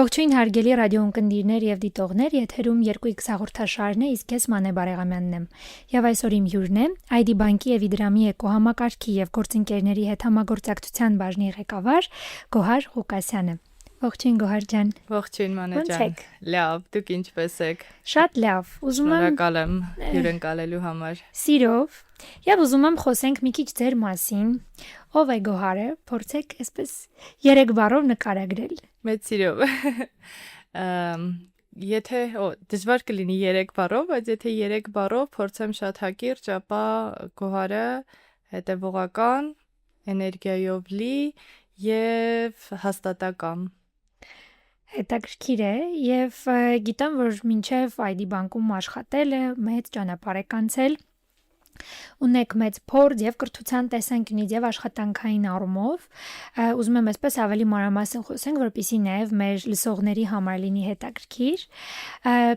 Ողջույն հարգելի ռադիոընկերներ եւ դիտողներ, եթերում 2X հաղորդաշարն է, իսկ ես Մանե Բարեղամյանն եմ։ Եվ այսօր իմ հյուրն է ID բանկի եւ Իդրամի էկոհամակարգի եւ գործընկերների հետ համագործակցության բաժնի ղեկավար Գոհար Ղուկասյանը։ Ողջույն Գոհար ջան։ Ողջույն Մանե ջան։ Լավ, դուք ինչպես եք։ Շատ լավ։ Ուզում եմ Շնորհակալ եմ հյուրընկալելու համար։ Սիրով։ Եվ ուզում եմ խոսենք մի քիչ ձեր մասին։ Ով է Գոհարը, փորձեք այսպես 3 բառով նկարագրել։ Մեծ սիրով։ Եթե դժվար կլինի 3 բառով, բայց եթե 3 բառով փորձեմ շատ հակիրճ, ապա Գոհարը հետևողական, էներգիայով լի եւ հաստատակամ։ Հետաքրքիր է եւ գիտեմ, որ մինչեւ ID բանկում աշխատել է, մեծ ճանապարհ եք անցել։ Ունեք մեծ փորձ եւ կրթության տեսանկյունից եւ աշխատանքային առումով, ուզում եմ այսպես ավելի մանրամասն խոսենք, որպեսզի նաեւ մեր լսողների համար լինի հետաքրքիր։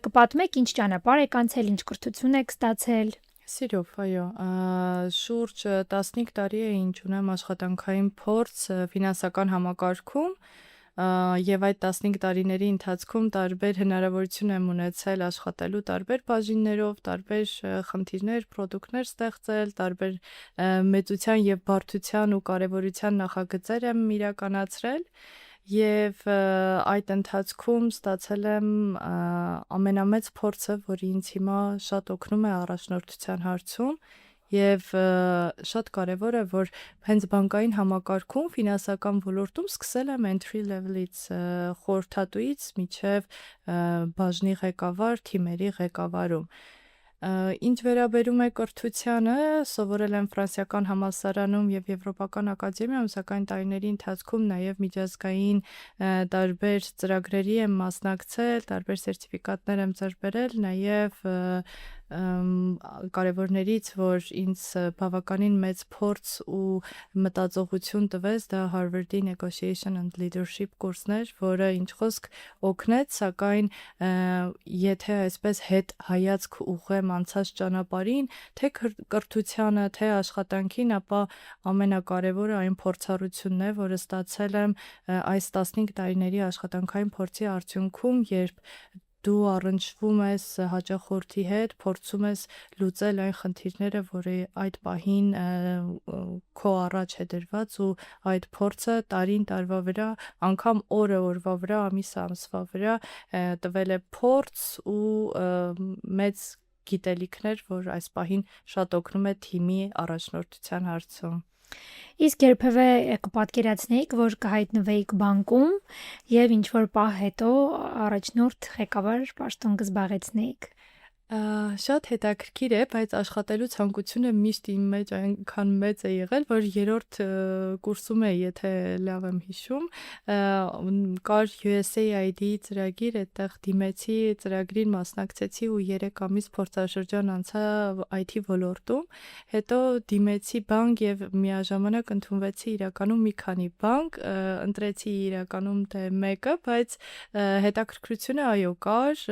Կպատմեք ինչ ճանապարհ եք անցել, ինչ կրթություն եք ստացել։ Սիրով, այո, շուրջ 15 տարի է ինչ ունեմ աշխատանքային փորձ ֆինանսական համակարգում եւ այդ 15 տարիների ընթացքում տարբեր հնարավորություն եմ ունեցել աշխատելու տարբեր բաժիններով, տարբեր խնդիրներ, պրոդուկտներ ստեղծել, տարբեր մեծության եւ բարդության ու կարեւորության նախագծեր եմ իրականացրել եւ այդ ընթացքում ստացել եմ ամենամեծ փորձը, որը ինձ հիմա շատ օգնում է առաջնորդության հարցում եւ շատ կարեւոր է, որ հենց բանկային համակարգում ֆինանսական ոլորտում սկսել եմ entry level-ից խորհրդատուից մինչեւ բաժնի ղեկավար, թիմերի ղեկավարում։ Ինչ վերաբերում է կրթությանը, սովորել եմ ֆրանսիական համալսարանում եւ եվրոպական ակադեմիայում, սակայն տարիների ընթացքում նաեւ միջազգային տարբեր ծրագրերի եմ մասնակցել, տարբեր սերտիֆիկատներ եմ ձեռք բերել, նաեւ կարևորներից, որ ինձ բավականին մեծ փորձ ու մտածողություն տվեց, դա Harvard-ի Negotiation and Leadership կուրսներ, որը ինչ խոսք օգնեց, սակայն եթե այսպես հետ հայացք ուղղեմ անցած ճանապարհին, թե կրթությանը, թե աշխատանքին, ապա ամենակարևորը այն փորձառությունն է, որը ստացել եմ այս 15 տարիների աշխատանքային փորձի արդյունքում, երբ դու առնչվում ես հաճախորդի հետ, փորձում ես լուծել այն խնդիրները, որը այդ պահին քո առաջ է դրված ու այդ փորձը տարին տարվա վրա, անգամ օրը օրվա վրա, ամիսը ամսվա վրա տվել է փորձ ու մեծ գիտելիքներ, որ այս պահին շատ օգնում է թիմի առաջնորդության հարցում։ Իսկ երբևէ կպատկերացնեիք, որ կհայտնվեիք բանկում եւ ինչ որ պահ հետո առաջնորդ ղեկավար պաշտոն կզբաղեցնեիք։ Շատ հետաքրքիր է, բայց աշխատելու ցանկությունը միշտ իմ մեջ այնքան մեծ է եղել, որ երրորդ կուրսում է, եթե լավ եմ հիշում, կար USAID-ի ծրագիր, այդտեղ դիմեցի ծրագրին մասնակցեցի ու 3 ամիս փորձաշրջան անցա IT ոլորտում, հետո դիմեցի բանկ եւ միաժամանակ ընդունվեցի իրականում մի քանի բանկ, ընտրեցի իրականում թե մեկը, բայց հետաքրքրությունը այո կար,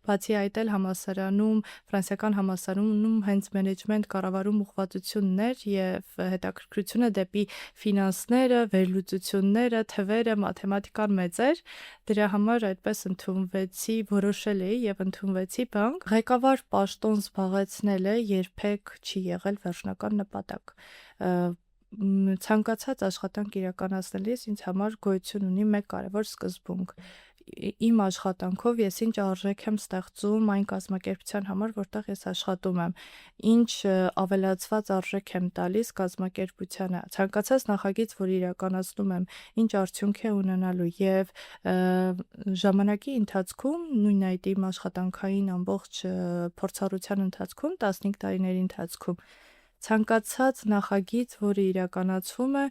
բացի այդ էլ համալսարանում, ֆրանսիական համալսարանում հենց մենեջմենտ կառավարում ուղղվածություններ եւ հետաքրքրությունը դեպի ֆինանսները, վերլուծությունները, թվերը, մաթեմատիկան մեծ էր, դրա համար այդպես ընդունվեցի, որոշել էի եւ ընդունվեցի բանկ։ Ղեկավար պաշտոն զբաղեցնելը երբեք չի եղել վերջնական նպատակ։ Ցանկացած աշխատանք իրականացնելիս ինձ համար գոյություն ունի մեկ կարևոր սկզբունք։ Իմ աշխատանքով ես ինչ արժեք եմ ստեղծում այն կազմակերպության համար, որտեղ ես աշխատում եմ, ինչ ավելացված արժեք եմ տալիս կազմակերպությանը, ցանկացած նախագիծ, որ իրականացնում եմ, ինչ արդյունք է ունենալու եւ ժամանակի ընթացքում նույն այդ իմ աշխատանքային ամբողջ փորձառության ընթացքում 15 տարիների ընթացքում ցանկացած նախագիծ, որը իրականացվում է,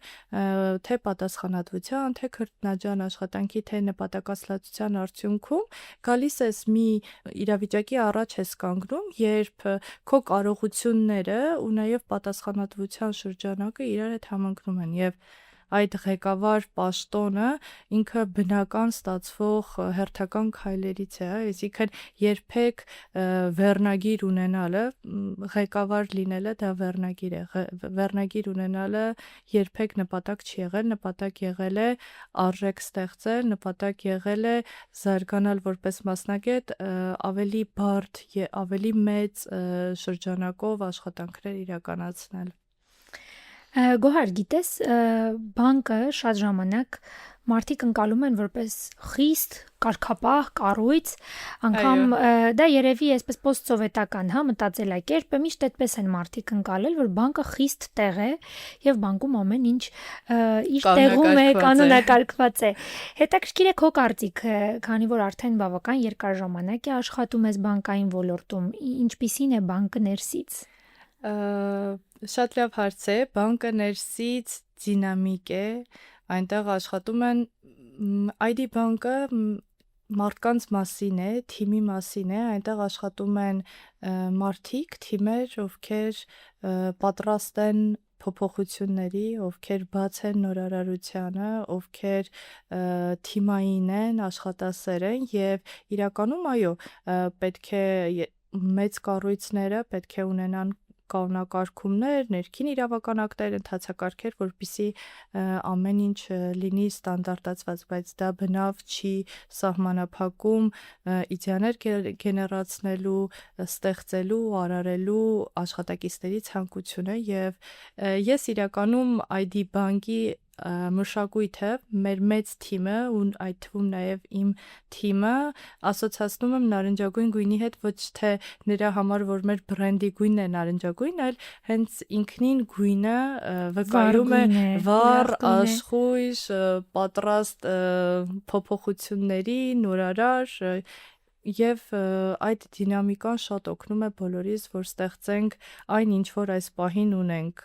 թե պատասխանատվության, թե քրտնաջան աշխատանքի, թե նպատակասլացության արդյունքում, գալիս ես մի իրավիճակի առաջ ես կանգնում, երբ քո կարողությունները ու նաև պատասխանատվության շրջանակը իրար հետ համընկնում են եւ այդ ղեկավար պաշտոնը ինքը բնական ստացվող հերթական քայլերից է, այսինքն երբեք վերնագիր ունենալը, ղեկավար լինելը դա վերնագիր է, վերնագիր ունենալը երբեք նպատակ չի եղել, նպատակ եղել է արժեք ստեղծել, նպատակ եղել է զարգանալ որպես մասնագետ, ավելի բարդ, ավելի մեծ շրջանակով աշխատանքներ իրականացնել։ Գոհար, գիտես, բանկը շատ ժամանակ մարդիկ ընկալում են որպես խիստ, կարգապահ, կառույց, անգամ դա երևի այսպես պոստսովետական, հա, մտածելակերպ է, միշտ այդպես են մարդիկ ընկալել, որ բանկը խիստ տեղ է եւ բանկում ամեն ինչ իր տեղում է, կանոնակարգված է։ Հետաքրքիր է քո կարծիքը, քանի որ արդեն բավական երկար ժամանակ է աշխատում ես բանկային ոլորտում, ինչպիսին է բանկը ներսից։ Շատ լավ հարց է, բանկը ներսից դինամիկ է, այնտեղ աշխատում են ID բանկը մարդկանց մասին է, թիմի մասին է, այնտեղ աշխատում են մարդիկ, թիմեր, ովքեր պատրաստ են փոփոխությունների, ովքեր բաց են նորարարությանը, ովքեր թիմային են, աշխատասեր են եւ իրականում այո, պետք է մեծ կառույցները պետք է ունենան կանոնակարգումներ, ներքին իրավական ակտեր, ընթացակարգեր, որպեսզի ամեն ինչ լինի ստանդարտացված, բայց դա բնավ չի սահմանափակում իդեաներ գեներացնելու, ստեղծելու, արարելու աշխատակիցների ցանկությունը եւ ես իրականում ID բանկի մշակույթը, մեր մեծ թիմը ու այդ թվում նաև իմ թիմը ասոցացնում եմ նարնջագույն գույնի հետ, ոչ թե նրա համար, որ մեր բրենդի գույնն է նարնջագույն, այլ հենց ինքնին գույնը վկայում է վառ, աշխույժ, պատրաստ փոփոխությունների, նորարար եւ այդ դինամիկան շատ օգնում է բոլորիս, որ ստեղծենք այն ինչ որ այս պահին ունենք,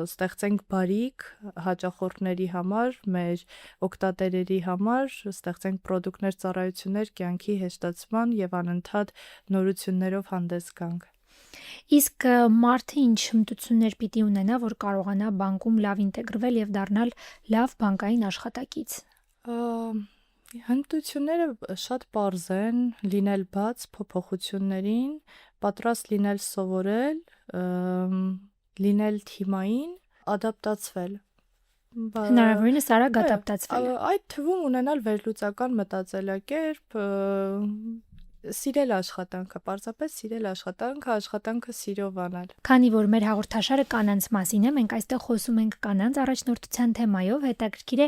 ստեղծենք բարիք հաճախորդների համար, մեր օգտատերերի համար, ստեղծենք պրոդուկտներ, ծառայություններ կյանքի հեշտացման եւ անընդհատ նորություններով հանդես գանք։ Իսկ մարդը ինչ հմտություններ պիտի ունենա, որ կարողանա բանկում լավ ինտեգրվել եւ դառնալ լավ բանկային աշխատակից։ Հմտությունները շատ պարզ են, լինել բաց փոփոխություններին, պատրաստ լինել սովորել, լինել թիմային, ադապտացվել։ Հնարավորինս արագ ադապտացվել։ Այդ թվում ունենալ վերլուծական մտածելակերպ, սիրել աշխատանքը, պարզապես սիրել աշխատանքը սիրով անել։ Քանի որ մեր հաղորդաշարը կանանց մասին է, մենք այստեղ խոսում ենք կանանց առաջնորդության թեմայով, հետաքրքիր է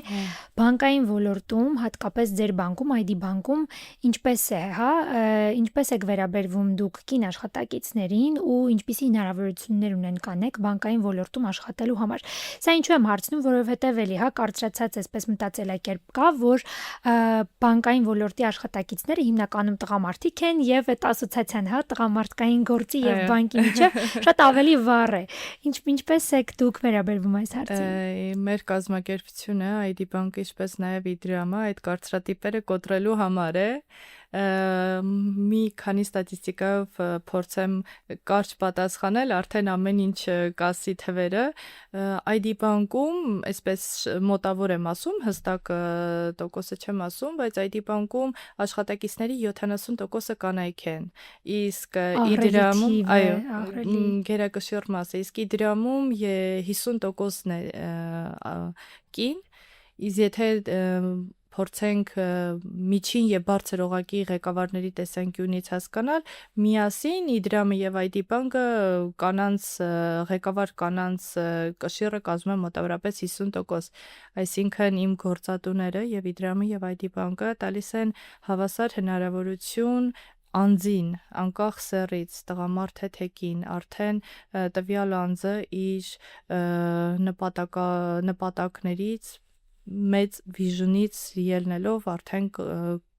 բանկային ոլորտում, հատկապես ձեր բանկում, ID բանկում, ինչպես է, հա, ինչպես եք վերաբերվում դուք կին աշխատակիցներին ու ինչպիսի հնարավորություններ ունեն կանեք բանկային ոլորտում աշխատելու համար։ Սա ինչու եմ հարցնում, որովհետև էլի, հա, կարծրացած այսպես մտածելակերպ կա, որ բանկային ոլորտի աշխատակիցները հիմնականում տղամարդիկ են եւ այդ ասոցիացիան, հա, տղամարդկային գործի եւ բանկի միջեւ շատ ավելի վառ է։ Ինչպես եք դուք վերաբերվում այս հարցին։ Մեր կազմակերպությունը ID բանկը, ինչպես նաեւ Իդրամը այդ կարծրատիպերը կոտրելու համար է։ Մի քանի ստատիստիկայով փորձեմ կարճ պատասխանել, արդեն ամեն ինչ կասի թվերը։ ID բանկում, այսպես մոտավոր եմ ասում, հստակ տոկոսը չեմ ասում, բայց ID բանկում աշխատակիցների 70%-ը կանայք են։ Իսկ Իդրամում, այո, գերակշիռ մասը, իսկ Իդրամում 50%-ն է կին, իսկ եթե փորձենք միջին եւ բարձր օղակի ղեկավարների տեսանկյունից հասկանալ, միասին Իդրամը եւ ID բանկը կանանց ղեկավար կանանց կշիռը կազմում է մոտավորապես 50%, այսինքն իմ գործատուները եւ Իդրամը եւ ID բանկը տալիս են հավասար հնարավորություն անձին, անկախ սեռից, տղամարդ թե թեկին, արդեն տվյալ անձը իր նպատակներից մեծ վիժնից ելնելով արդեն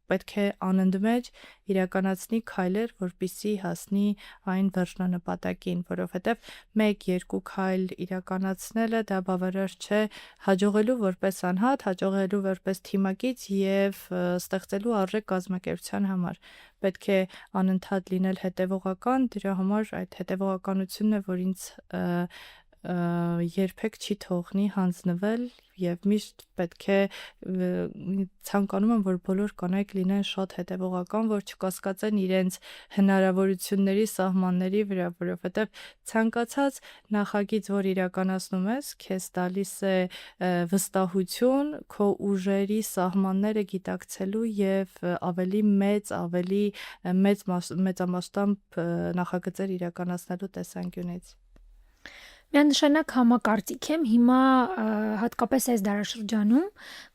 պետք է անընդմեջ իրականացնի քայլեր, որպեսզի հասնի այն վերջնանպատակին, որովհետև 1-2 քայլ իրականացնելը դա բավարար չէ հաջողելու որպես անհատ, հաջողելու որպես թիմակից եւ ստեղծելու արժեք կազմակերպության համար։ Պետք է անընդհատ լինել հետևողական, դրա համար այդ հետևողականությունն է, որ ինձ երբեք չի թողնի հանձնվել եւ միշտ պետք է ցանկանում եմ, որ բոլոր կանայք լինեն շատ հետևողական, որ չկասկածեն իրենց հնարավորությունների սահմանների վրա, որովհետեւ ցանկացած նախագիծ, որ իրականացնում ես, քեզ տալիս է վստահություն քո ուժերի սահմանները գիտակցելու եւ ավելի մեծամասշտաբ նախագծեր իրականացնելու տեսանկյունից։ Միանշանակ համակարծիք եմ հիմա հատկապես այս դարաշրջանում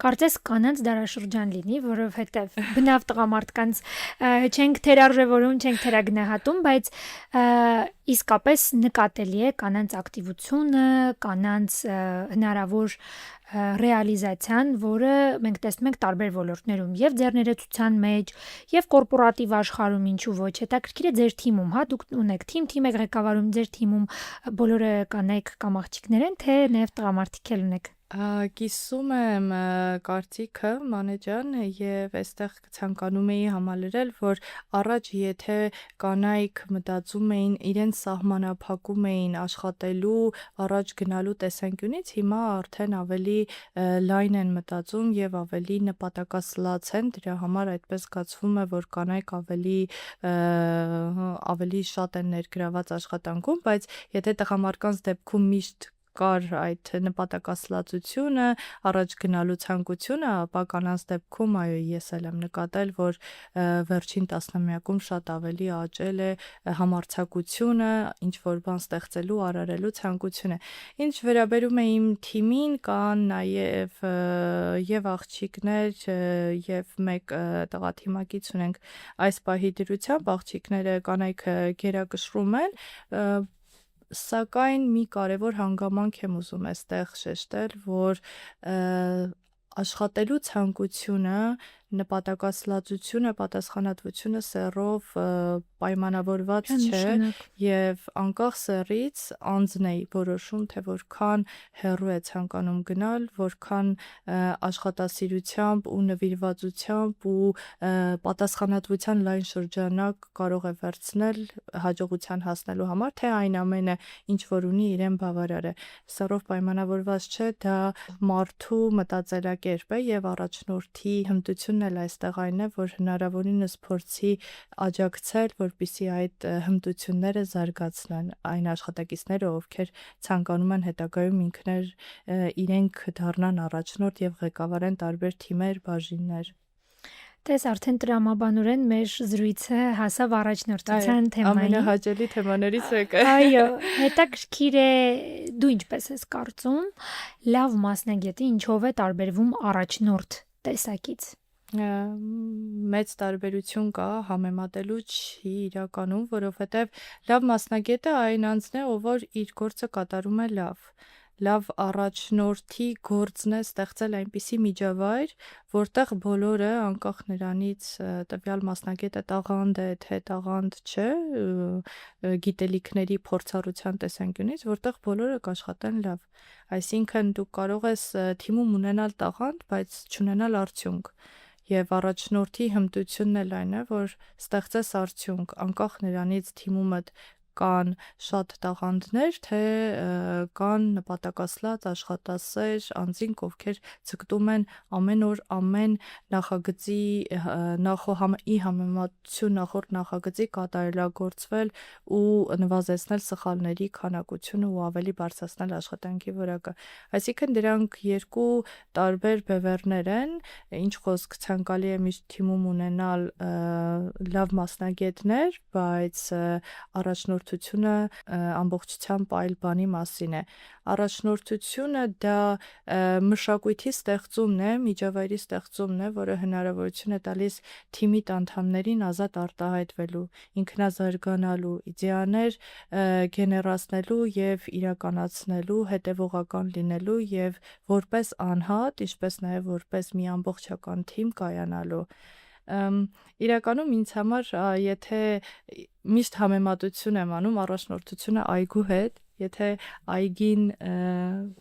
կարծես կանանց դարաշրջան լինի, որովհետև բնավ տղամարդկանց չենք թերարժևորում, չենք թերագնահատում, բայց իսկապես նկատելի է կանանց ակտիվությունը, կանանց հնարավոր ռեալիզացիան, որը մենք տեսնում ենք տարբեր ոլորտներում եւ ձեռներեցության մեջ, եւ կորպորատիվ աշխարհում, ինչու ոչ, հետաքրքիր է ձեր թիմում, հա, դուք ունեք թիմ եք ղեկավարում ձեր թիմում, բոլորը կանայք կամ աղջիկներ են, թե նաեւ տղամարդիկ էլ ունեք։ Կիսում եմ կարծիքը մանեջան եւ այստեղ ցանկանում էի համալրել, որ առաջ եթե կանայք մտածում էին իրենց սահմանափակում էին աշխատելու, առաջ գնալու տեսանկյունից, հիմա արդեն ավելի լայն են մտածում եւ ավելի նպատակասլաց են, դրա համար այդպես զգացվում է, որ կանայք ավելի շատ են ներգրաված աշխատանքում, բայց եթե տղամարդկանց դեպքում միշտ կար այդ նպատակասլացությունը, առաջ գնալու ցանկությունը, ապա կանանց դեպքում այո, ես էլ եմ նկատել, որ վերջին տասնամյակում շատ ավելի աճել է համարձակությունը, ինչ որ բան ստեղծելու, արարելու ցանկությունը։ Ինչ վերաբերում է իմ թիմին, կան նաև աղջիկներ եւ մեկ տղաթիմակից ունենք այս պահի դրությամբ, աղջիկները կանայք գերակշռում են, սակայն մի կարևոր հանգամանք եմ ուզում այստեղ շեշտել, որ աշխատելու ցանկությունը, նպատակասլացությունը, պատասխանատվությունը սեռով պայմանավորված չէ եւ անկախ սեռից անձն է որոշում, թե որքան հեռու է ցանկանում գնալ, որքան աշխատասիրությամբ ու նվիրվածությամբ ու պատասխանատվության լայն շրջանակ կարող է վերցնել հաջողության հասնելու համար, թե այն ամենը, ինչ որ ունի իրեն բավարար է։ Սեռով պայմանավորված չէ, դա մարդու մտածելակերպ է եւ առաջնորդի հմտությունն էլ այստեղ այն է, որ հնարավորինս փորձի աջակցել, որպեսզի այդ հմտությունները զարգացնեն այն աշխատակիցները, ովքեր ցանկանում են հետագայում իրենք դառնան առաջնորդ եւ ղեկավարեն տարբեր թիմեր, բաժիններ։ Տես արդեն տրամաբանորեն մեր զրույցը հասավ առաջնորդության թեմային։ Ամենահաճելի թեմաներից մեկը։ Այո, հետաքրքիր է, դու ինչպես ես կարծում, լավ մասնագետը ինչով է տարբերվում առաջնորդ տեսակից։ Մեծ տարբերություն կա, համեմատելու չի իրականում, որովհետև լավ մասնագետը այն անձն է, ով որ իր գործը կատարում է լավ առաջնորդի գործն է ստեղծել այնպիսի միջավայր, որտեղ բոլորը, անկախ նրանից տվյալ մասնագետը տաղանդ է, թե տաղանդ չէ, գիտելիքների փորձառության տեսանկյունից, որտեղ բոլորը կաշխատեն լավ։ Այսինքն դու կարող ես թիմում ունենալ տաղանդ, բայց չունենալ արդյունք։ Եվ առաջնորդի հմտությունն էլ այն է, որ ստեղծես արդյունք, անկախ նրանից թիմումդ կան շատ տաղանդներ, թե կան նպատակասլաց աշխատասեր անձինք, ովքեր ցկտում են ամեն օր ամեն նախագծի ի համեմատություն նախորդ նախագծի կատարելագործվել ու նվազեցնել սխալների քանակությունը ու ավելի բարձրացնել աշխատանքի որակը։ Այսինքն դրանք երկու տարբեր բևեռներ են, ինչ խոսք ցանկալի է միշտ թիմում ունենալ լավ մասնագետներ, բայց առաջնորդությունը ամբողջությամբ այլ բանի մասին է։ Առաջնորդությունը դա մշակույթի ստեղծումն է, միջավայրի ստեղծումն է, որը հնարավորություն է տալիս թիմի անդամներին ազատ արտահայտվելու, ինքնազարգանալու, իդեաներ գեներացնելու եւ իրականացնելու, հետեւողական լինելու եւ որպես անհատ, ինչպես նաեւ որպես մի ամբողջական թիմ կայանալու։ իրականում ինձ համար եթե միշտ համեմատություն եմ անում առաջնորդությունը այգու հետ, եթե այգին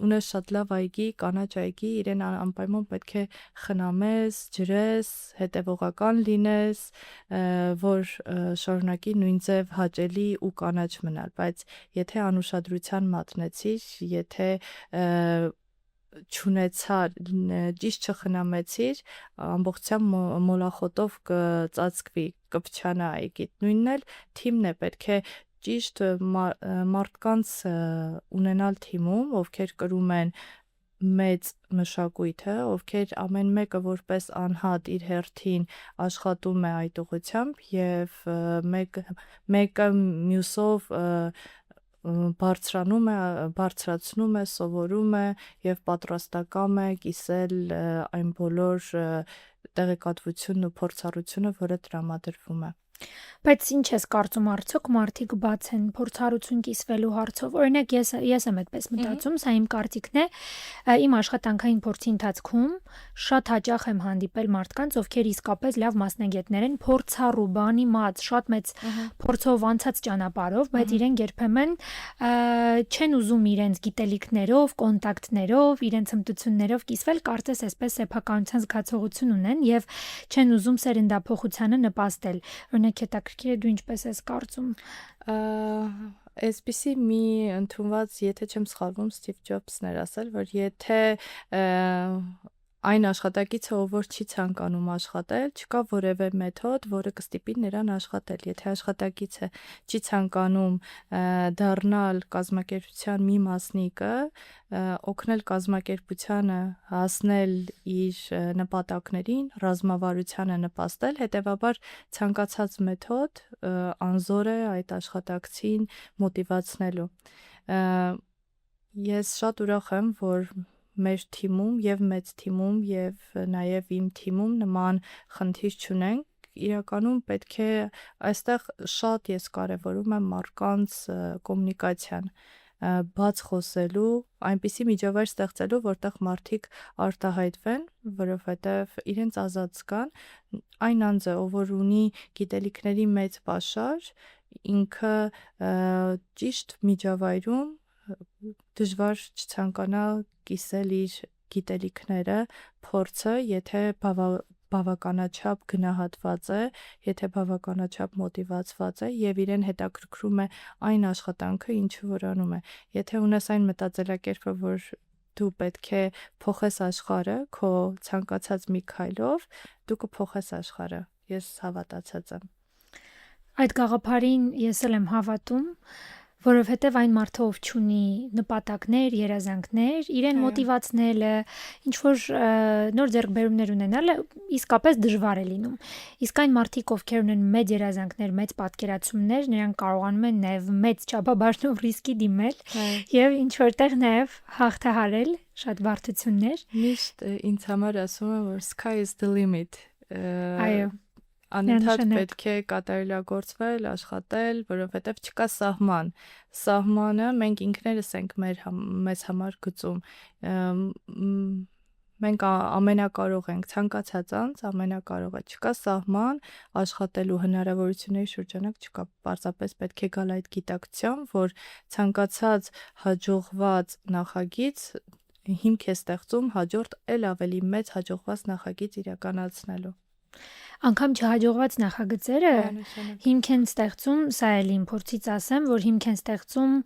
ունես շատ լավ այգի, կանաչ այգի, իրեն անպայման պետք է խնամես, ջրես, հետևողական լինես, որ շարունակի նույն ձև հաճելի ու կանաչ մնալ, բայց եթե անուշադրության մատնեցիր, եթե չունեցար, ճիշտ չխնամեցիր, ամբողջությամբ մոլախոտով կծածկվի, կփչանա այգիդ։ Նույնն էլ թիմն է, պետք է ճիշտ մարդկանց ունենալ թիմում, ովքեր կրում են մեծ մշակույթը, ովքեր ամեն մեկը որպես անհատ իր հերթին աշխատում է այդ ուղղությամբ եւ մեկը մյուսով բարձրացնում է, սովորում է եւ պատրաստակամ է կիսել այն բոլոր տեղեկատվությունն ու փորձառությունը, որը տրամադրվում է։ Բայց ինչ ես կարծում, արդյոք մարդիկ բաց են փորձառություն կիսվելու հարցով։ Օրինակ ես եմ այդպես մտածում, սա իմ կարծիքն է։ Իմ աշխատանքային փորձի ընթացքում շատ հաճախ եմ հանդիպել մարդկանց, ովքեր իսկապես լավ մասնագետներ են, փորձառու, բանի մած, շատ մեծ փորձով անցած ճանապարհով, բայց իրենք երբեմն չեն ուզում իրենց գիտելիքներով, կոնտակտներով, իրենց հմտություններով կիսվել, կարծես այսպես սեփականության զգացողություն ունեն եւ չեն ուզում սերնդափոխությանը նպաստել։ Օրինակ հետաքրքիր է, դու ինչպես ես կարծում։ Այսպիսի մի ընդունված, եթե չեմ սխալվում, Սթիվ Ջոբսն էր ասել, որ եթե այն աշխատակիցը, ով որ չի ցանկանում աշխատել, չկա որևէ մեթոդ, որը կստիպի նրան աշխատել։ Եթե աշխատակիցը չի ցանկանում դառնալ կազմակերպության մի մասնիկը, օգնել կազմակերպությանը հասնել իր նպատակներին, ռազմավարությանը նպաստել, հետևաբար ցանկացած մեթոդ անզոր է այդ աշխատակցին մոտիվացնելու։ Ես շատ ուրախ եմ, որ մեր թիմում եւ մեծ թիմում եւ նաեւ իմ թիմում նման խնդիր չունենք։ Իրականում պետք է այստեղ շատ ես կարևորում եմ մարդկանց կոմունիկացիան, բաց խոսելու, այնպիսի միջավայր ստեղծելու, որտեղ մարդիկ արտահայտվեն, որովհետև իրենց ազատ զգան, այն անձը, ով որ ունի գիտելիքների մեծ պաշար, ինքը ճիշտ միջավայրում դժվար չցանկանա կիսել իր գիտելիքները, փորձը, եթե բավականաչափ գնահատված է, եթե բավականաչափ մոտիվացված է եւ իրեն հետաքրքրում է այն աշխատանքը, ինչը որ անում է։ Եթե ունես այն մտածելակերպը, որ դու պետք է փոխես աշխարհը քո ցանկացած մի քայլով, դու կփոխես աշխարհը։ Ես հավատացած եմ։ Այդ գաղափարին ես էլ եմ հավատում, որովհետև այն մարդը, ով չունի նպատակներ, երազանքներ, իրեն մոտիվացնելը, ինչ որ նոր ձեռքբերումներ ունենալը իսկապես դժվար է լինում։ Իսկ այն մարդիկ, ովքեր ունեն մեծ երազանքներ, մեծ պատկերացումներ, նրանք կարողանում են նաև մեծ չափաբաժնով ռիսկի դիմել եւ ինչ որտեղ նաև հաղթահարել շատ բարդություններ։ Միշտ ինձ համար ասում եմ, որ sky is the limit։ Այո։ Անընդհատ պետք է կատարելագործվել, աշխատել, որովհետև չկա սահման։ Սահմանը մենք ինքներս ենք մեզ համար գծում։ Մենք ամենակարող ենք, ցանկացած անձ ամենակարող է։ Չկա սահման, աշխատելու հնարավորությունների շրջանակ չկա։ Պարզապես պետք է գալ այդ գիտակցությամբ, որ ցանկացած հաջողված նախագիծ հիմք է ստեղծում հաջորդ էլ ավելի մեծ հաջողված նախագիծ իրականացնելու։ Անկամ չհաջողված նախագծերը հիմք են ստեղծում, սա էլ իմ փորձից ասեմ, որ հիմք են ստեղծում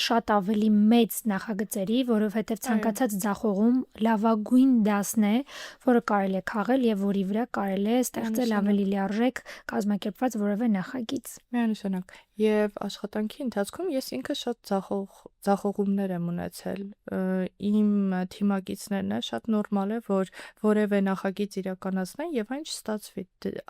շատ ավելի մեծ նախագծերի, որովհետև ցանկացած ձախողում լավագույն դասն է, որը կարելի է քաղել եւ որի վրա կարելի է ստեղծել ավելի լիարժեք կազմակերպված որևէ նախագիծ։ Միանշանակ։ Եվ աշխատանքի ընթացքում ես ինքը շատ ձախողումներ եմ ունեցել։ Իմ թիմակիցներն է շատ նորմալ է, որ որևէ նախագիծ իրականացնեն եւ այն չստացվի։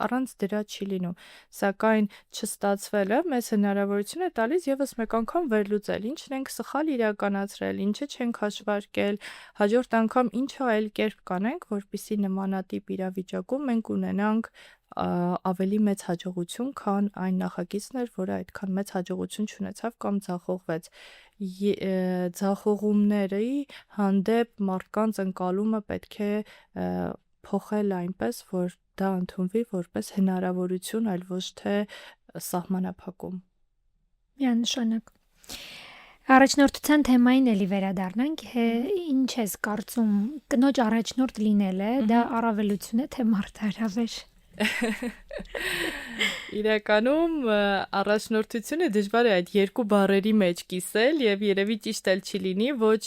Առանց դրա չի լինում։ Սակայն չստացվելը մեզ հնարավորություն է տալիս եւս մեկ անգամ վերլուծել, ինչն ենք սխալ իրականացրել, ինչը չենք հաշվարկել, հաջորդ անգամ ինչը այլ կերպ կանենք, որպեսզի նմանատիպ իրավիճակում մենք ունենանք ավելի մեծ հաջողություն, քան այն նախագիծն էր, որը այդքան մեծ հաջողություն չունեցավ կամ ձախողվեց։ Ձախողումների հանդեպ մարդկանց ընկալումը պետք է փոխել այնպես, որ դա ընդունվի որպես հնարավորություն, այլ ոչ թե սահմանափակում։ Միանշանակ։ Առաջնորդության թեմային էլի վերադառնանք, ինչ ես կարծում, կնոջ առաջնորդ լինելը, դա առավելություն է, թե մարտահրավեր։ Իրականում առաջնորդությունը դժվար է այդ երկու բառերի մեջ կիսել եւ երևի ճիշտ էլ չի լինի, ոչ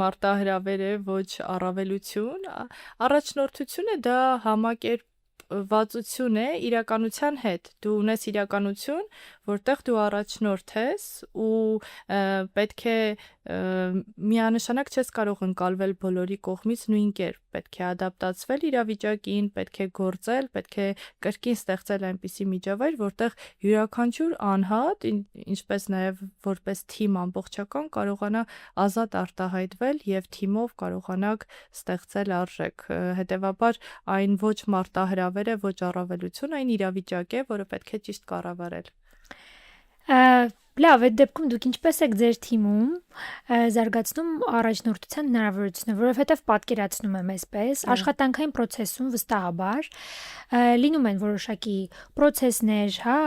մարտահրավեր է, ոչ առավելություն, առաջնորդությունը դա համակերպվածություն է իրականության հետ։ Դու ունես իրականություն, որտեղ դու առաջնորդ ես ու պետք է միանշանակ չես կարող ընկալվել բոլորի կողմից նույն կերպ, պետք է ադապտացվել իրավիճակին, պետք է գործել, պետք է կրկին ստեղծել այնպիսի միջավայր, որտեղ յուրաքանչյուր անհատ, ինչպես նաև որպես թիմ ամբողջական կարողանա ազատ արտահայտվել եւ թիմով կարողանաք ստեղծել արժեք։ Հետևաբար այն ոչ մարտահրավեր է, ոչ առավելություն, այն իրավիճակ է, որը պետք է ճիշտ կառավարել։ Լավ, այդ դեպքում դուք ինչպես եք ձեր թիմում զարգացնում առաջնորդության հնարավորությունը, որովհետև պատկերացնում եմ այսպես, աշխատանքային process-ում վստահաբար լինում են որոշակի process-ներ, հա,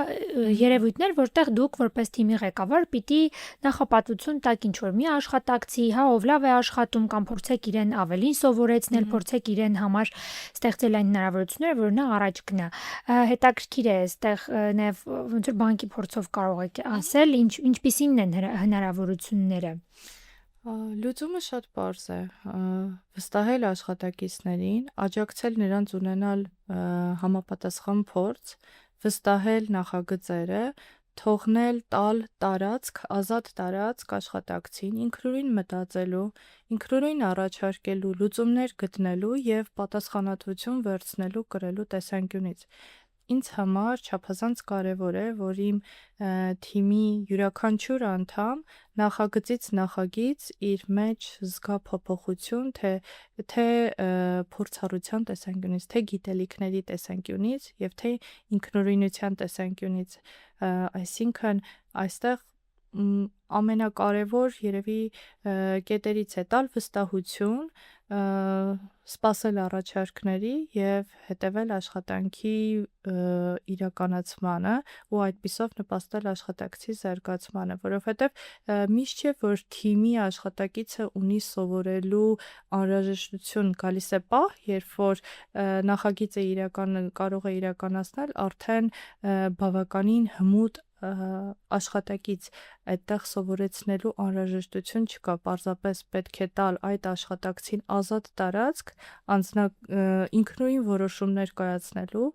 երևույթներ, որտեղ դուք որպես թիմի ղեկավար պիտի նախապատվություն տաք ինչ-որ մի աշխատակցի, հա, ով լավ է աշխատում կամ փորձեք իրեն ավելին սովորեցնել, փորձեք իրեն համար ստեղծել այն հնարավորությունները, որ նա առաջ գնա։ Հետաքրքիր է, այստեղ նաև ոնց որ բանկի փորձով կարող եք ասել, ինչպիսին են հնարավորությունները։ Լուծումը շատ պարզ է, վստահել աշխատակիցներին, աջակցել նրանց ունենալ համապատասխան փորձ, վստահել նախագծերը, թողնել տալ տարածք, ազատ տարածք աշխատակցին, ինքնուրույն մտածելու, ինքնուրույն առաջարկելու, լուծումներ գտնելու եւ պատասխանատվություն վերցնելու կրելու տեսանկյունից։ Ինձ համար չափազանց կարևոր է, որ իմ թիմի յուրաքանչյուր անդամ նախագծից նախագիծ իր մեջ զգա փոփոխություն, թե փորձառության տեսանկյունից, թե գիտելիքների տեսանկյունից եւ թե ինքնուրույնության տեսանկյունից, այսինքն այստեղ ամենակարևոր երևի կետերից է տալ վստահություն, սպասել առաջարկների եւ հետեւել աշխատանքի իրականացմանը ու այդպիսով նպաստել աշխատակցի զարգացմանը, որովհետեւ միշտ չէ որ թիմի աշխատակիցը ունի սովորելու անհրաժեշտություն, գալիս է պահ, երբ որ նախագիծը կարող է իրականացնել արդեն բավականին հմուտ աշխատակից, այդտեղ սովորեցնելու անհրաժեշտություն չկա, պարզապես պետք է տալ այդ աշխատակցին ազատ տարածք, ինքնուրույն որոշումներ կայացնելու,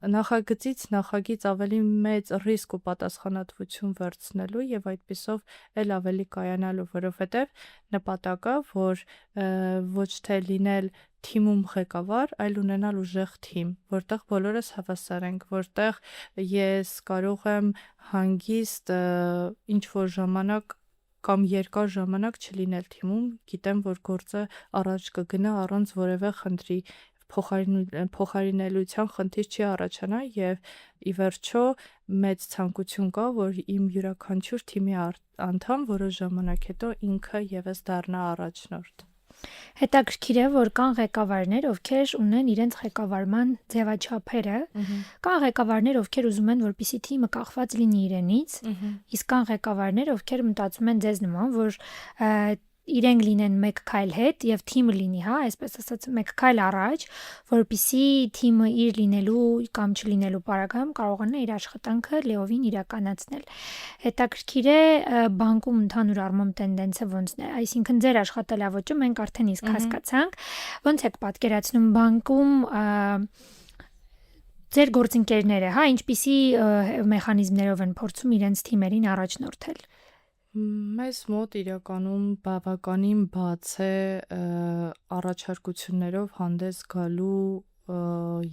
նախագծից նախագիծ ավելի մեծ ռիսկ ու պատասխանատվություն վերցնելու եւ այդպիսով էլ ավելի կայանալու, որովհետեւ նպատակը, որ ոչ թե լինել թիմում ղեկավար, այլ ունենալ ուժեղ թիմ, որտեղ բոլորս հավասար ենք, որտեղ ես կարող եմ հանգիստ ինչ որ ժամանակ կամ երկար ժամանակ չլինել թիմում, գիտեմ, որ գործը առաջ կգնա առանց որևէ խնդրի, փոխարինելիության խնդիր չի առաջանա եւ ի վերջո մեծ ցանկություն կա, որ իմ յուրաքանչյուր թիմի անդամ որոշ ժամանակ հետո ինքը եւս դառնա առաջնորդ։ Հետաքրքիր է, որ կան ղեկավարներ, ովքեր ունեն իրենց ղեկավարման ձևաչափերը, կան ղեկավարներ, ովքեր ուզում են, որպեսզի թիմը կախված լինի իրենից, իսկ կան ղեկավարներ, ովքեր մտածում են ձեզ նման, որ իրենք լինեն մեկ քայլ հետ եւ թիմը լինի, հա, այսպես ասած, մեկ քայլ առաջ, որպեսզի թիմը իր լինելու կամ չլինելու պարագայում կարողանա իր աշխատանքը լիովին իրականացնել։ Հետաքրքիր է բանկում ընդհանուր առմամբ տենդենսը ոնց է, այսինքն ձեր աշխատելավոճը մենք արդեն իսկ հասկացանք, ոնց եք պատկերացնում բանկում ձեր գործընկերները, հա, ինչպիսի մեխանիզմներով են փորձում իրենց թիմերին առաջնորդել։ Մեզ մոտ իրականում բավականին բաց է առաջարկություններով հանդես գալու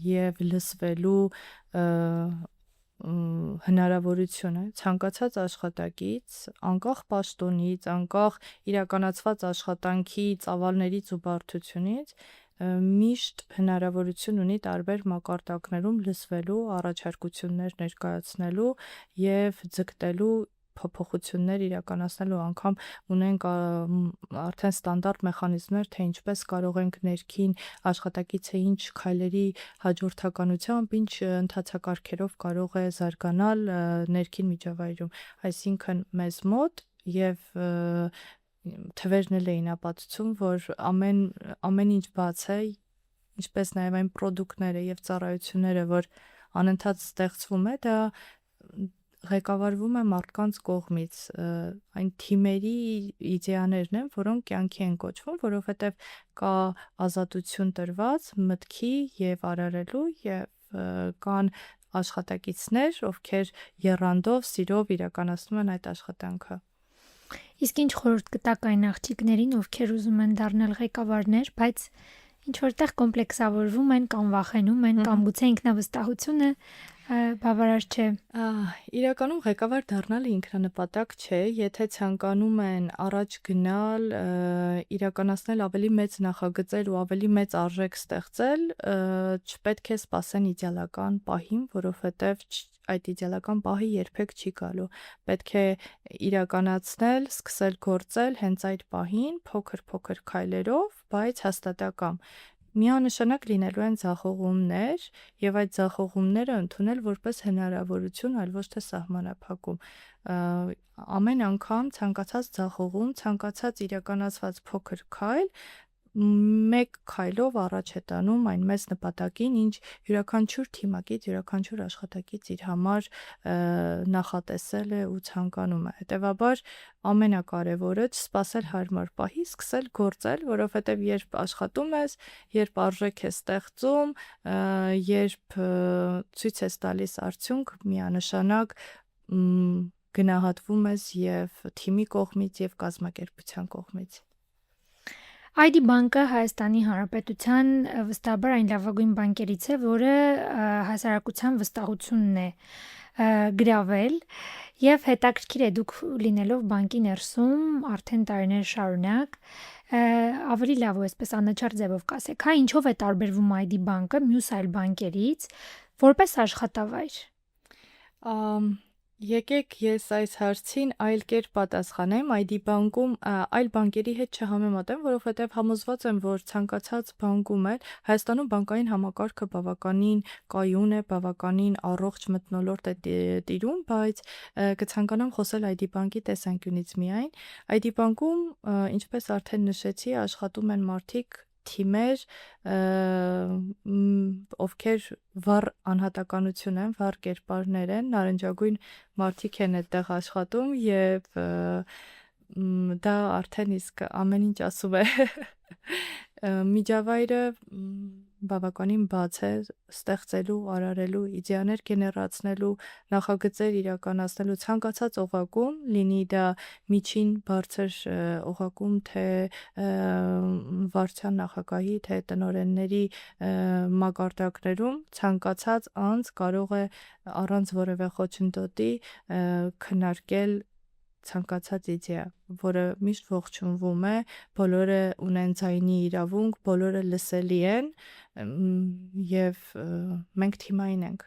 եւ լսվելու հնարավորությունը ցանկացած աշխատակից, անկախ պաշտոնից, անկախ իրականացված աշխատանքի ծավալներից ու բարդությունից, միշտ հնարավորություն ունի տարբեր մակարդակներում լսվելու, առաջարկություններ ներկայացնելու եւ ձգտելու փոփոխություններ իրականացնելու անգամ ունենք արդեն ստանդարտ մեխանիզմներ, թե ինչպես կարող ենք ներքին աշխատակիցը ինչ քայլերի հաջորդականությամբ, ինչ ընթացակարգերով կարող է զարգանալ ներքին միջավայրում, այսինքն մեզ մոտ եւ թվերն էլ էին ապացուցում, որ ամեն ինչ բաց է, ինչպես նաև այն պրոդուկտները եւ ծառայությունները, որ անընդհատ ստեղծվում է, դա ղեկավարվում է մարդկանց կողմից, այն թիմերի իդեաներն են, որոնք կյանքի են կոչվում, որովհետև կա ազատություն տրված մտքի եւ արարելու եւ կան աշխատակիցներ, ովքեր եռանդով, սիրով իրականացնում են այդ աշխատանքը։ Իսկ ինչ խորհուրդ կտաք այն աղջիկներին, ովքեր ուզում են դառնալ ղեկավարներ, բայց ինչ որտեղ կոմպլեքսավորվում են կամ վախենում են կամ գուցե ինքնավստահությունը բավարար չէ։ Իրականում ղեկավար դառնալը ինքնանպատակ չէ, եթե ցանկանում են առաջ գնալ, իրականացնել ավելի մեծ նախագծեր ու ավելի մեծ արժեք ստեղծել, չպետք է սպասեն իդեալական պահին, որովհետև այդ իդեալական պահը երբեք չի գալու։ Պետք է իրականացնել, սկսել գործել հենց այդ պահին, փոքր-փոքր քայլերով, բայց հաստատակամ։ Միանշանակ լինելու են ձախողումներ եւ այդ ձախողումները ընդունել որպես հնարավորություն, այլ ոչ թե սահմանափակում։ Ամեն անգամ ցանկացած ձախողում, ցանկացած իրականացված փոքր քայլ մեկ քայլով առաջ է տանում այն մեծ նպատակին, ինչ յուրաքանչյուր թիմակից, յուրաքանչյուր աշխատակից իր համար նախատեսել է ու ցանկանում է։ Հետևաբար ամենակարևորը չսպասել հարմար պահի, սկսել գործել, որովհետև երբ աշխատում ես, երբ արժեք ես ստեղծում, երբ ցույց ես տալիս արդյունք, միանշանակ գնահատվում ես եւ թիմի կողմից եւ կազմակերպության կողմից։ ID բանկը Հայաստանի Հանրապետության վստահաբար այն լավագույն բանկերից է, որը հասարակության վստահությունն է գրավել եւ հետաքրքիր է դուք լինելով բանկի ներսում արդեն տարիներ շարունակ ավելի լավ ու այսպես անաչառ ձևով կասեք, հա ինչով է տարբերվում ID բանկը մյուս այլ բանկերից որպես աշխատավայր։ Եկեք ես այս հարցին այլ կերպ պատասխանեմ, ID բանկում այլ բանկերի հետ չհամեմատեմ, որովհետև համոզված եմ, որ ցանկացած բանկում էլ Հայաստանում բանկային համակարգը բավականին կայուն է, բավականին առողջ մթնոլորտ է տիրում, բայց կցանկանամ խոսել ID բանկի տեսանկյունից միայն։ ID բանկում, ինչպես արդեն նշեցի, աշխատում են մարդիկ թիմեր, ովքեր վառ անհատականություն են, վառ կերպարներ են, նարնջագույն մարդիկ են այդտեղ աշխատում եւ դա արդեն իսկ ամեն ինչ ասում է։ Միջավայրը բավականին բաց է ստեղծելու, արարելու, իդեաներ գեներացնելու, նախագծեր իրականացնելու ցանկացած օղակում, լինի դա միջին բարձր օղակում, թե վարչության նախագահի, թե տնօրենների մակարդակներում, ցանկացած անձ կարող է առանց որևէ խոչընդոտի քննարկել ցանկացած իդեա, որը միշտ ողջունվում է, բոլորը ունեն ձայնի իրավունք, բոլորը լսելի են եւ մենք թիմային ենք։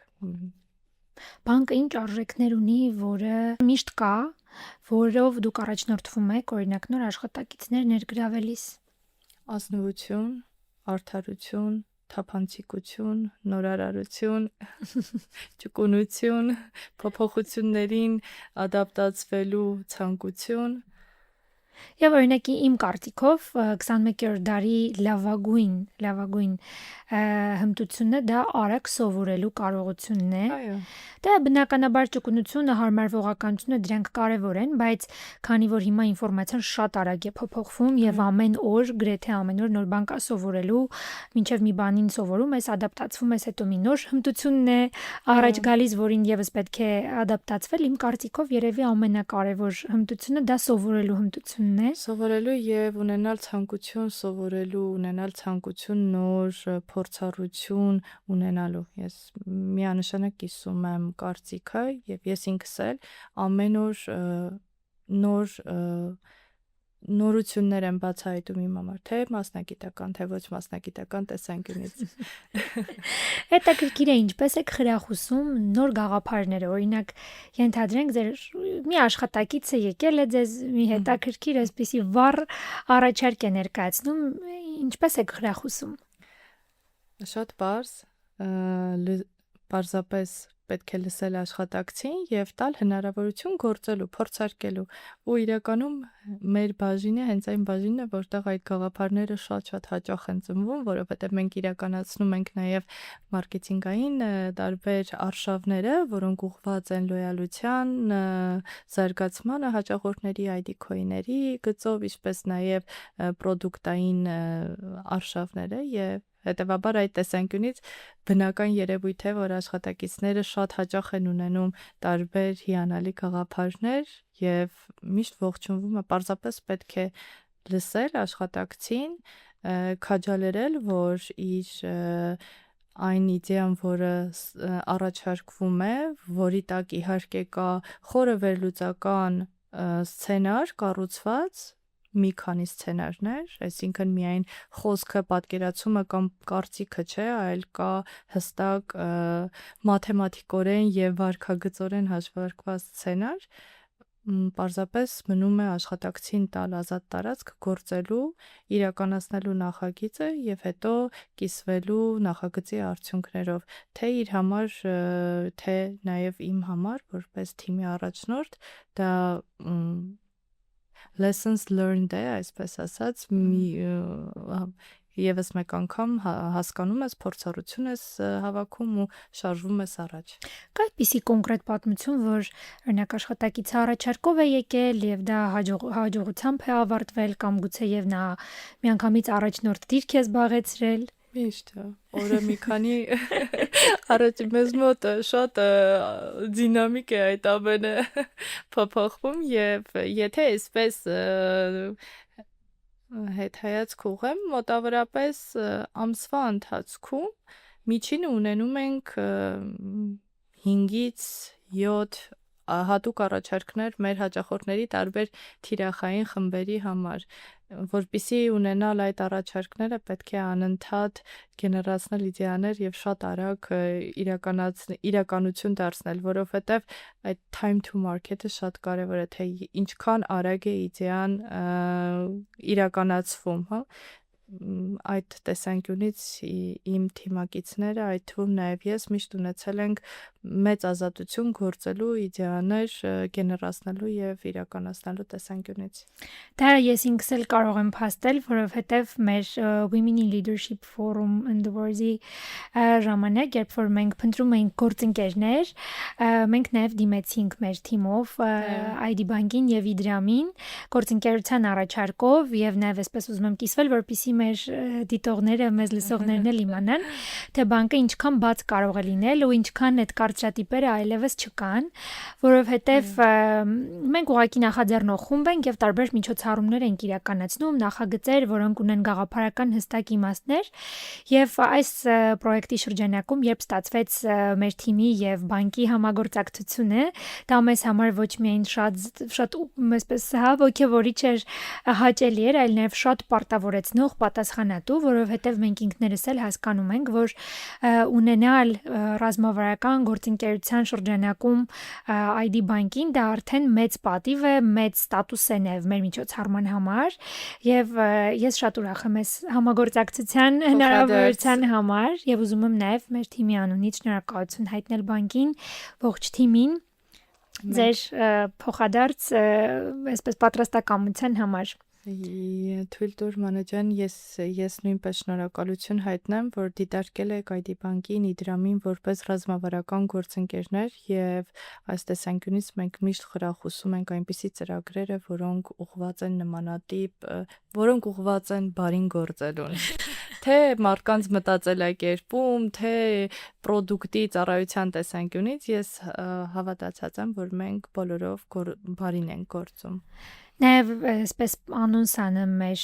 Բանկը ինչ արժեքներ ունի, որը միշտ կա, որով դուք առաջնորդվում եք, օրինակ նոր աշխատակիցներ ներգրավելիս։ Ազնվություն, արդարություն, թափանցիկություն, նորարարություն, ճկունություն, փոփոխություններին ադապտացվելու ցանկություն։ Եվ օրինակ իմ կարծիքով 21-րդ դարի լավագույն հմտությունը դա արագ սովորելու կարողությունն է։ Այո։ Դա բնականաբար ճկունությունը, հարմարվողականությունը դրանք կարևոր են, բայց քանի որ հիմա ինֆորմացիան շատ արագ է փոփոխվում եւ ամեն օր, գրեթե ամեն օր նոր բան կա սովորելու, մինչեւ մի բանին սովորում ես, ադապտացվում ես, հետո մի նոր հմտությունն է առաջ գալիս, որին եւս պետք է ադապտացվել։ Իմ կարծիքով երևի ամենակարևոր հմտությունը դա սովորելու հմտությունն է։ Սովորելու եւ ունենալ ցանկություն սովորելու, ունենալ ցանկություն նոր փորձառություն ունենալու։ Ես միանշանակ կիսում եմ կարծիքը եւ ես ինքս էլ ամեն օր նոր նորություններ են բացահայտում իմ համար, թե մասնագիտական, թե ոչ մասնագիտական տեսանկյունից։ Հետաքրքիր է ինչպես եք խրախուսում նոր գաղափարները, օրինակ ենթադրենք ձեր մի աշխատակիցը եկել է ձեզ մի հետաքրքիր այսպիսի վառ առաջարկ է ներկայացնում, ինչպես եք խրախուսում։ Շատ պարզ, պարզապես պետք է լսել աշխատակցին եւ տալ հնարավորություն գործելու, փորձարկելու։ Ու իրականում մեր բաժինը հենց այն բաժինն է, որտեղ այդ գաղափարները շատ-շատ հաճախ են ծնվում, որովհետեւ մենք իրականացնում ենք նաեւ մարքեթինգային տարբեր արշավները, որոնք ուղղված են լոյալության, զարգացմանը, հաճախորդների ID քոյների գծով, ինչպես նաեւ պրոդուկտային արշավները եւ հետևաբար այդ տեսանկյունից բնական երևույթ է, որ աշխատակիցները շատ հաճախ են ունենում տարբեր հիանալի գաղափարներ եւ միշտ ողջունվում է, պարզապես պետք է լսել աշխատակցին, քաջալերել, որ իր այն իդեան, որը առաջարկվում է, որի տակ իհարկե կա խորը վերլուծական սցենար կառուցված մի քանի սցենարներ, այսինքն միայն խոսքը, պատկերացումը կամ կարծիքը չէ, այլ կա հստակ մաթեմատիկորեն եւ վարքագծորեն հաշվարկված սցենար, պարզապես մնում է աշխատակցին տալ ազատ տարածք գործելու, իրականացնելու նախագիծը եւ հետո կիսվելու նախագծի արդյունքներով, թե իր համար, թե նաեւ իմ համար, որպես թիմի առաջնորդ, դա lessons learned է, այսպես ասած, եւս մեկ անգամ հասկանում ես, փորձառություն ես հավաքում ու շարժվում ես առաջ։ Կա այդպիսի կոնկրետ պատմություն, որ օրինակ աշխատակիցը առաջարկով է եկել եւ դա հաջողությամբ է ավարտվել կամ գուցե եւ նա միանգամից առաջնորդ դիրք է զբաղեցրել։ Միշտ օրը մի քանի առաջ մեզ մոտ շատ դինամիկ է այդ ամենը փոփոխվում եւ եթե այսպես հետհայացք ուղեմ, մոտավորապես ամսվա ընթացքում միջինը ունենում ենք 5-ից 7 հատուկ առաջարկներ մեր հաճախորդների տարբեր թիրախային խմբերի համար, որպեսզի ունենալ այդ առաջարկները պետք է անընդհատ գեներացնել իդեաներ եւ շատ արագ իրականություն դարձնել, որովհետեւ այդ time to market-ը շատ կարեւոր է, թե ինչքան արագ է իդեան իրականացվում, հա։ Այդ տեսանկյունից իմ թիմակիցները, այդ թվում նաև ես միշտ ունեցել ենք մեծ ազատություն գործելու իդեաներ գեներացնելու եւ իրականացնելու տեսանկյունից։ Դա ես ինքս էլ կարող եմ փաստել, որովհետեւ մեր Women in Leadership Forum in the World-ի ժամանակ, երբ որ մենք փնտրում էինք գործընկերներ, մենք նաև դիմեցինք մեր թիմով ID Bank-ին եւ Իդրամին գործընկերության առաջարկով եւ նաև այսպես ուզում եմ կիսվել, որպեսզի մեր դիտողները, մեզ լսողներն էլ իմանան, թե բանկը ինչքան բաց կարող է լինել ու ինչքան այդ կարծրատիպերը այլևս չկան, որովհետև մենք ուղղակի նախաձեռնող խումբ ենք եւ տարբեր միջոցառումներ ենք իրականացնում, նախագծեր, որոնք ունեն գաղափարական հստակ իմաստներ եւ այս պրոյեկտի շրջանակում, երբ ստացվեց մեր թիմի եւ բանկի համագործակցությունը, դա մեզ համար ոչ միայն շատ այսպես ոգևորիչ էր, հաճելի էր, այլ նաեւ շատ պարտավորեցնող, պատասխանատու, որովհետև մենք ինքներս էլ հասկանում ենք, որ ունենալ ռազմավարական գործընկերության շրջանակում ID Bank-ին դա արդեն մեծ պատիվ է, մեծ ստատուս է նաև մեր միջոցառման համար եւ ես շատ ուրախ եմ այս համագործակցության հնարավորության համար եւ ուզում եմ նաև մեր թիմի անունից շնորհակալություն հայտնել բանկին, ողջ թիմին ձեր փոխադարձ այսպես պատրաստակամության համար։ Թույլ տուր մանեջան, ես նույնպես շնորհակալություն հայտնեմ, որ դիտարկել եք ID Bank-ին, Իդրամին որպես ռազմավարական գործընկերներ եւ այս տեսանկյունից մենք միշտ խրախուսում ենք այնպիսի ծրագրերը, որոնք ուղղված են նմանատիպ, որոնք ուղղված են բարին գործելուն։ Թե մարդկանց մտածելակերպում, թե պրոդուկտի ծառայության տեսանկյունից ես հավատացած եմ, որ մենք բոլորով բարին ենք գործում։ Նաև այսպես անոնս անեմ մեր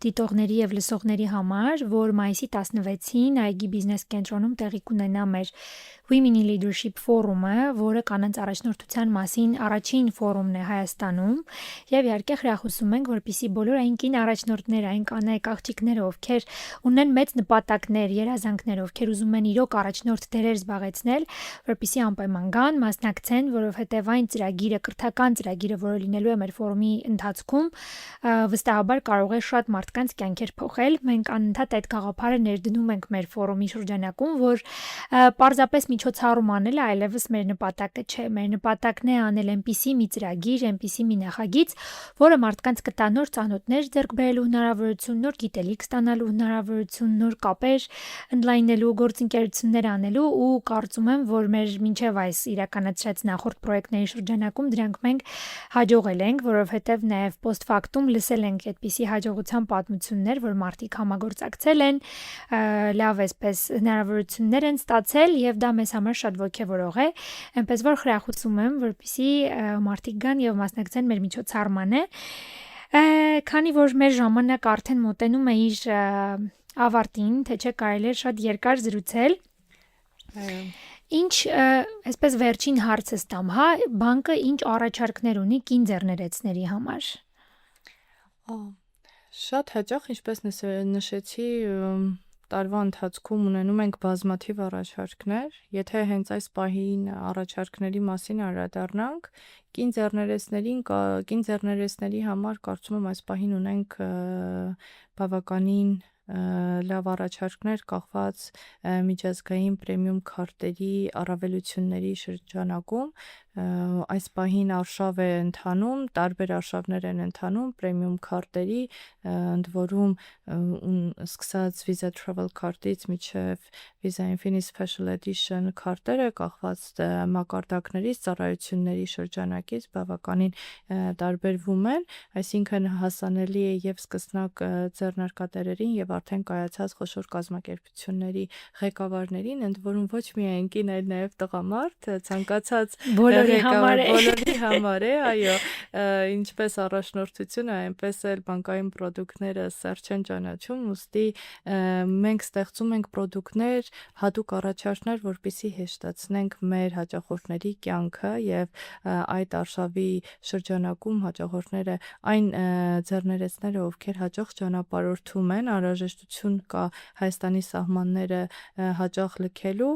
դիտողների եւ լսողների համար, որ մայիսի 16-ին այգի բիզնես կենտրոնում տեղի կունենա մեր Women in Leadership ֆորումը, որը կանանց առաջնորդության մասին առաջին ֆորումն է Հայաստանում, եւ իհարկե խրախուսում ենք, որպեսզի բոլոր այն կին առաջնորդները, այն կանայք աղջիկները, ովքեր ունեն մեծ նպատակներ, երազանքներ, ովքեր ուզում են իրոք առաջնորդ դերեր զբաղեցնել, որպեսզի անպայման գան, մասնակցեն, որովհետեւ այն ծրագիրը, կրթական ծրագիրը, որը լինելու է մեր ֆորումի ընթացքում, վստահաբար կարող է շատ մարդկանց կյանքեր փոխել։ Մենք անընդհատ այդ գաղափարը ներդնում ենք մեր ֆորումի շրջանակում, որ պարզապես միջոցառում անելը այլևս մեր նպատակը չէ։ Մեր նպատակն է անել այնպիսի մի ծրագիր, այնպիսի մի նախագիծ, որը մարդկանց կտա նոր ծանոթներ ձեռք բերելու հնարավորություն, նոր գիտելիք ստանալու հնարավորություն, նոր կապեր ընդլայնելու, գործընկերություններ անելու ու կարծում եմ, որ մեր մինչև այս իրականացրած նախորդ պրոյեկտների շրջանակում դրանք մենք հաջողել ենք, որովհետև նաև post factum լսել ենք այդպիսի հաջողության պատմություններ, որ մարդիկ համագործակցել են, լավ այսպես հնարավորություններ են ստացել եւ դա մեզ համար շատ ոգևորող է, այնպես որ խրախուսում եմ, որպեսզի մարդիկ գան եւ մասնակցեն մեր միջոցառմանը։ Քանի որ մեր ժամանակ արդեն մոտենում է իր ավարտին, թե չէ կարելի է շատ երկար զրուցել։ Ինչ այսպես վերջին հարցս տամ, հա, բանկը ինչ առաջարկներ ունի կին ձեռներեցների համար։ Շատ հաճախ, ինչպես նշեցի, տարվա ընթացքում ունենում ենք բազմաթիվ առաջարկներ, եթե հենց այս պահին առաջարկների մասին անդրադառնանք, կին ձեռներեցների համար կարծում եմ այս պահին ունենք բավականին լավ առաջարկներ կախված միջազգային պրեմիում քարտերի առավելությունների շրջանակում, այս պահին արշավ է ընթանում, տարբեր արշավներ են ընթանում պրեմիում քարտերի, ընդ որում սկսած Visa Travel քարտից մինչև Visa Infinite Special Edition քարտերը կախված մակարդակներից, ծառայությունների շրջանակից բավականին տարբերվում են, այսինքն հասանելի է եւ սկսնակ ձեռնարկատերերին եւ արդեն կայացած խոշոր կազմակերպությունների ղեկավարներին, ընդ որում ոչ միայն կին, այլ նաեւ տղամարդ, ցանկացած բոլորի համար է, այո, ինչպես առաջնորդությունը, այնպես էլ բանկային պրոդուկտները սերտ չեն ճանաչում, ուստի մենք ստեղծում ենք պրոդուկտներ, հատուկ առաջարկներ, որպեսզի հեշտացնենք մեր հաճախորդների կյանքը եւ այդ արշավի շրջանակում հաճախորդները այն ձեռներեցները, ովքեր հաճախ ճանապարհորդում են, անհրաժեշտություն կա Հայաստանի սահմանները հաճախ լքելու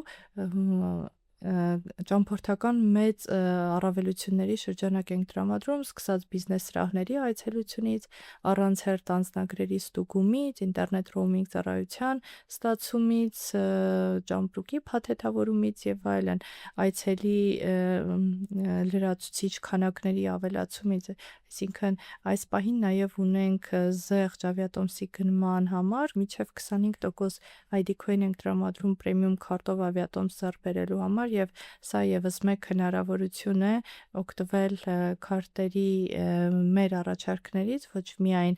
ճամփորդական մեծ առավելությունների շրջանակ ենք տրամադրում, սկսած բիզնես սրահների այցելությունից, առանց հերթ անձնագրերի ստուգումից, ինտերնետ ռոումինգ ծառայության ստացումից, ճամպրուկի փաթեթավորումից եւ այլն, այցելի լրացուցիչ քանակների ավելացումից, այսինքն այս պահին նաեւ ունենք զեղչ ավիատոմսի գնման համար մինչեւ 25% ID coin ենք տրամադրում պրեմիում քարտով ավիատոմս ձեռք բերելու համար եւ սա եւս մեկ հնարավորություն է օգտվել քարտերի մեր առաջարկներից, ոչ միայն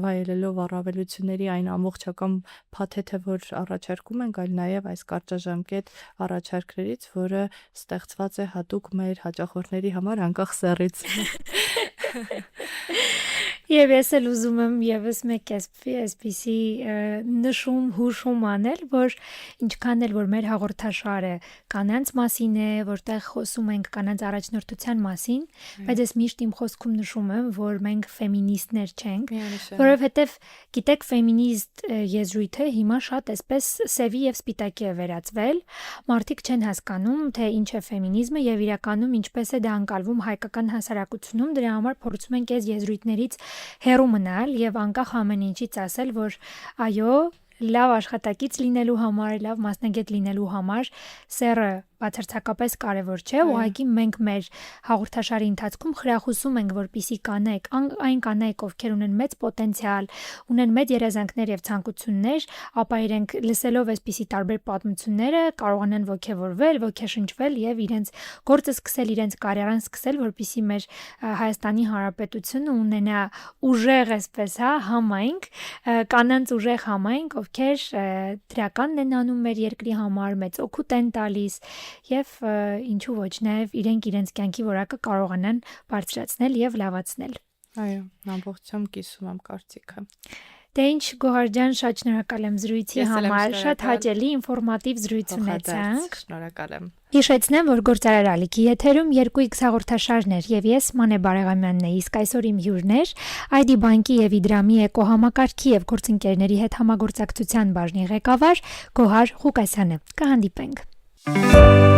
վայելելով առավելությունների այն ամբողջական փաթեթը, որ առաջարկում ենք, այլ նաեւ այս կարճաժամկետ առաջարկներից, որը ստեղծված է հատուկ մեր հաճախորդների համար անկախ սեռից։ Եվ ես էլ ուզում եմ եւս մեկ այսպիսի նշում, հուշում անել, որ ինչքան էլ որ մեր հաղորդաշարը կանանց մասին է, որտեղ խոսում ենք կանանց առաջնորդության մասին, բայց ես միշտ իմ խոսքում նշում եմ, որ մենք ֆեմինիստներ չենք, որովհետեւ գիտեք, ֆեմինիստ եզրույթը հիմա շատ այսպես սևի եւ սպիտակի է վերածվել, մարդիկ չեն հասկանում, թե ինչ է ֆեմինիզմը եւ իրականում ինչպես է դա անցալվում հայկական հասարակությունում, դրա համար փորձում ենք այս եզրույթներից հեռու մնալ եւ անկախ ամեն ինչից ասել, որ այո, լավ աշխատակից լինելու համար, լավ մասնագետ լինելու համար սերը բացարձակապես կարևոր չէ, ուղղակի մենք մեր հաղորդաշարի ընթացքում խրախուսում ենք, որպիսի կանայք, այն կանայք, ովքեր ունեն մեծ պոտենցիալ, ունեն մեծ երազանքներ եւ ցանկություններ, ապա իրենք լսելով այսպիսի տարբեր պատմությունները կարողանան ոգևորվել, ոգեշնչվել եւ իրենց գործը սկսել, իրենց կարիերան սկսել, որպիսի մեր Հայաստանի Հանրապետությունը ունենա ուժեղ այսպես, հա, համայնք, կանանց ուժեղ համայնք, ովքեր դրականն են անում մեր երկրի համար, մեծ օգուտ են տալիս եւ ինչու ոչ նաեւ իրենք իրենց կյանքի որակը կարողանան բարձրացնել եւ լավացնել։ Այո, ամբողջությամբ կիսում եմ կարծիքը։ Դե ինչ Գոհար ջան, շատ շնորհակալ եմ զրույցի Ես էլ եմ համար, շատ շնորհակալ։ հաճելի ինֆորմատիվ զրույց Փոխադարձ ունեցանք։ շնորհակալ եմ։ Հիշեցնեմ, որ Գործարար ալիքի եթերում 2X հաղորդաշարներ եւ ես Մանե Բարեղամյանն եմ, իսկ այսօր իմ հյուրն էր ID բանկի եւ Իդրամի էկոհամակարգի եւ գործընկերների հետ համագործակցության բաժնի ղեկավար Գոհար Ղուկասյանը։ Կհանդիպենք։